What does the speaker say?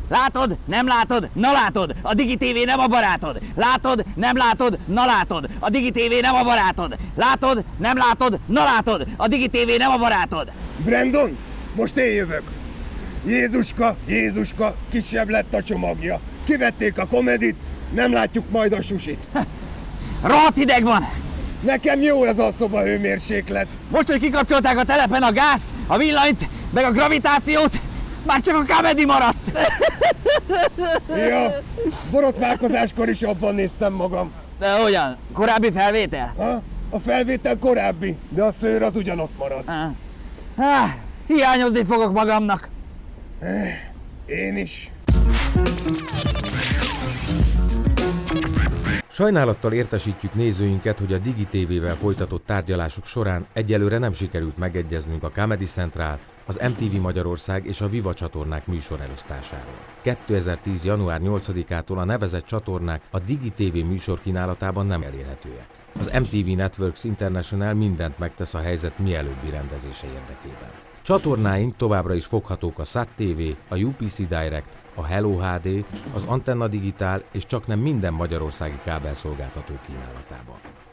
Látod? Nem látod? Na látod! A Digi TV nem a barátod! Látod? Nem látod? Na látod! A Digi TV nem a barátod! Látod? Nem látod? Na látod! A Digi TV nem a barátod! Brandon, most én jövök. Jézuska, kisebb lett a csomagja. Kivették a komedit, nem látjuk majd a susit. Rohadt hideg van! Nekem jó ez a szobahőmérséklet. Most, hogy kikapcsolták a telepen a gázt, a villanyt, meg a gravitációt, már csak a comedy maradt! Ja, borotválkozáskor is abban néztem magam. De hogyan? Korábbi felvétel? Ha? A felvétel korábbi, de a szőr az ugyanott marad. Hiányozni fogok magamnak. Én is. Sajnálattal értesítjük nézőinket, hogy a Digi TV-vel folytatott tárgyalások során egyelőre nem sikerült megegyeznünk a Comedy Central, az MTV Magyarország és a Viva csatornák műsorelosztásáról. 2010. január 8-ától a nevezett csatornák a Digi TV műsorkínálatában nem elérhetőek. Az MTV Networks International mindent megtesz a helyzet mielőbbi rendezése érdekében. Csatornáink továbbra is foghatók a SAT TV, a UPC Direct, a Hello HD, az Antenna Digitál és csaknem minden magyarországi kábelszolgáltató kínálatában.